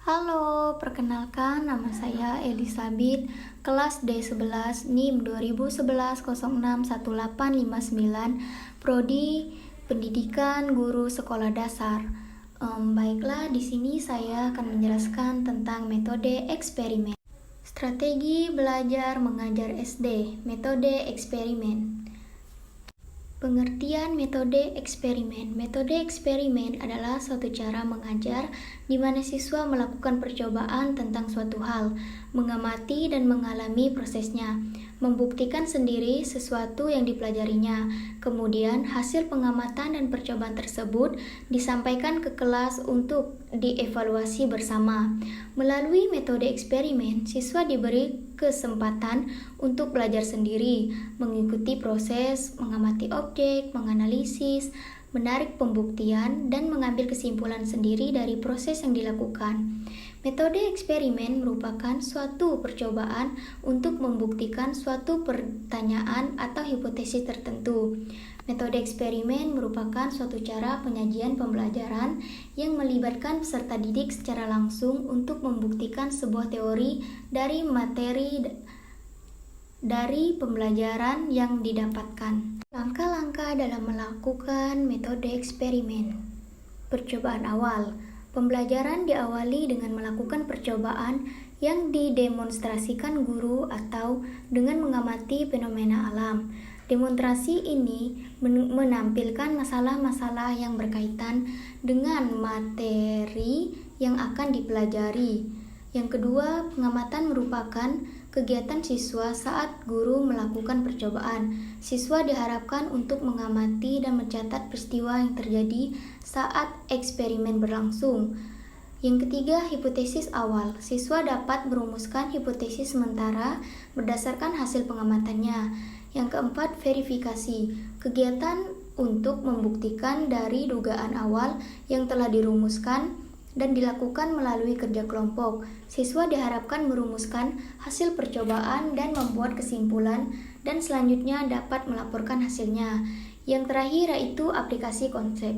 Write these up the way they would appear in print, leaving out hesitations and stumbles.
Halo, perkenalkan nama saya Elisabeth, kelas D11 NIM 2011 06 1859, Prodi Pendidikan Guru Sekolah Dasar. Baiklah, di sini saya akan menjelaskan tentang metode eksperimen. Strategi belajar mengajar SD, metode eksperimen. Pengertian metode eksperimen. Metode eksperimen adalah suatu cara mengajar di mana siswa melakukan percobaan tentang suatu hal, mengamati dan mengalami prosesnya, membuktikan sendiri sesuatu yang dipelajarinya. Kemudian, hasil pengamatan dan percobaan tersebut disampaikan ke kelas untuk dievaluasi bersama. Melalui metode eksperimen, siswa diberi kesempatan untuk belajar sendiri, mengikuti proses, mengamati objek, menganalisis, menarik pembuktian, dan mengambil kesimpulan sendiri dari proses yang dilakukan. Metode eksperimen merupakan suatu percobaan untuk membuktikan suatu pertanyaan atau hipotesis tertentu. Metode eksperimen merupakan suatu cara penyajian pembelajaran yang melibatkan peserta didik secara langsung untuk membuktikan sebuah teori dari materi dari pembelajaran yang didapatkan. Langkah-langkah dalam melakukan metode eksperimen. Percobaan awal. Pembelajaran diawali dengan melakukan percobaan yang didemonstrasikan guru atau dengan mengamati fenomena alam. Demonstrasi ini menampilkan masalah-masalah yang berkaitan dengan materi yang akan dipelajari. Yang kedua, pengamatan merupakan kegiatan siswa saat guru melakukan percobaan. Siswa diharapkan untuk mengamati dan mencatat peristiwa yang terjadi saat eksperimen berlangsung. Yang ketiga, hipotesis awal. Siswa dapat merumuskan hipotesis sementara berdasarkan hasil pengamatannya. Yang keempat, verifikasi. Kegiatan untuk membuktikan dari dugaan awal yang telah dirumuskan dan dilakukan melalui kerja kelompok. Siswa diharapkan merumuskan hasil percobaan dan membuat kesimpulan dan selanjutnya dapat melaporkan hasilnya. Yang terakhir yaitu aplikasi konsep.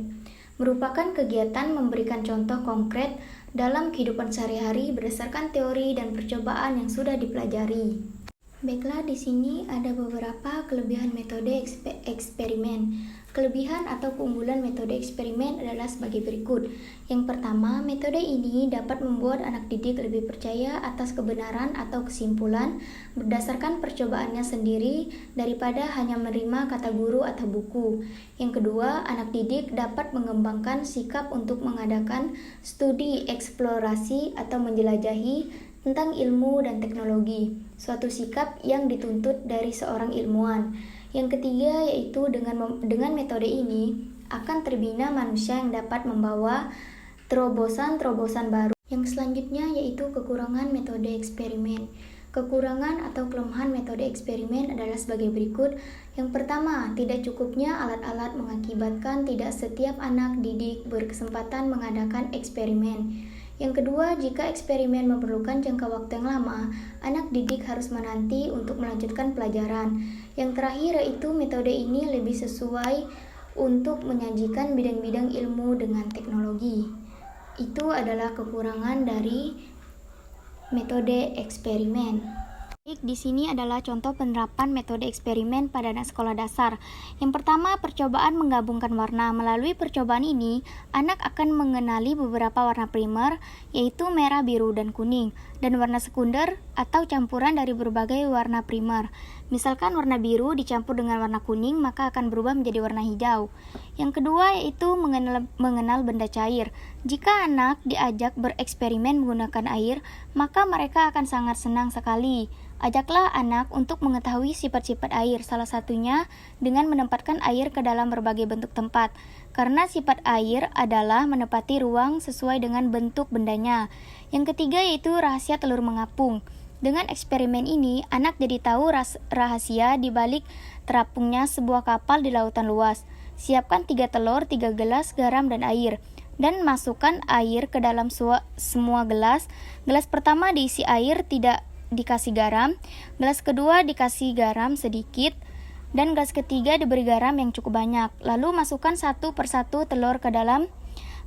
Merupakan kegiatan memberikan contoh konkret dalam kehidupan sehari-hari berdasarkan teori dan percobaan yang sudah dipelajari. Baiklah, di sini ada beberapa kelebihan metode eksperimen. Kelebihan atau keunggulan metode eksperimen adalah sebagai berikut. Yang pertama, metode ini dapat membuat anak didik lebih percaya atas kebenaran atau kesimpulan berdasarkan percobaannya sendiri daripada hanya menerima kata guru atau buku. Yang kedua, anak didik dapat mengembangkan sikap untuk mengadakan studi eksplorasi atau menjelajahi tentang ilmu dan teknologi, suatu sikap yang dituntut dari seorang ilmuwan. Yang ketiga yaitu dengan metode ini akan terbina manusia yang dapat membawa terobosan-terobosan baru. Yang selanjutnya yaitu kekurangan metode eksperimen. Kekurangan atau kelemahan metode eksperimen adalah sebagai berikut. Yang pertama, tidak cukupnya alat-alat mengakibatkan tidak setiap anak didik berkesempatan mengadakan eksperimen. Yang kedua, jika eksperimen memerlukan jangka waktu yang lama, anak didik harus menanti untuk melanjutkan pelajaran. Yang terakhir yaitu metode ini lebih sesuai untuk menyajikan bidang-bidang ilmu dengan teknologi. Itu adalah kekurangan dari metode eksperimen. Di sini adalah contoh penerapan metode eksperimen pada anak sekolah dasar. Yang pertama, percobaan menggabungkan warna. Melalui percobaan ini, anak akan mengenali beberapa warna primer, yaitu merah, biru, dan kuning, dan warna sekunder atau campuran dari berbagai warna primer. Misalkan warna biru dicampur dengan warna kuning, maka akan berubah menjadi warna hijau. Yang kedua yaitu mengenal benda cair. Jika anak diajak bereksperimen menggunakan air, maka mereka akan sangat senang sekali. Ajaklah anak untuk mengetahui sifat-sifat air, salah satunya dengan menempatkan air ke dalam berbagai bentuk tempat. Karena sifat air adalah menempati ruang sesuai dengan bentuk bendanya. Yang ketiga yaitu rahasia telur mengapung. Dengan eksperimen ini, anak jadi tahu rahasia di balik terapungnya sebuah kapal di lautan luas. Siapkan 3 telur, 3 gelas, garam, dan air. Dan masukkan air ke dalam semua gelas. Gelas pertama diisi air, tidak dikasih garam, gelas kedua dikasih garam sedikit, dan gelas ketiga diberi garam yang cukup banyak. Lalu masukkan satu persatu telur ke dalam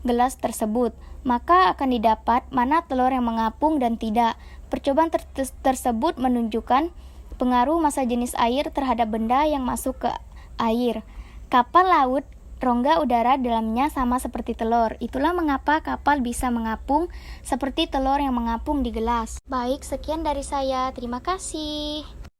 gelas tersebut. Maka akan didapat mana telur yang mengapung dan tidak. Percobaan tersebut menunjukkan pengaruh massa jenis air terhadap benda yang masuk ke air. Kapal laut, rongga udara dalamnya sama seperti telur. Itulah mengapa kapal bisa mengapung seperti telur yang mengapung di gelas. Baik, sekian dari saya. Terima kasih.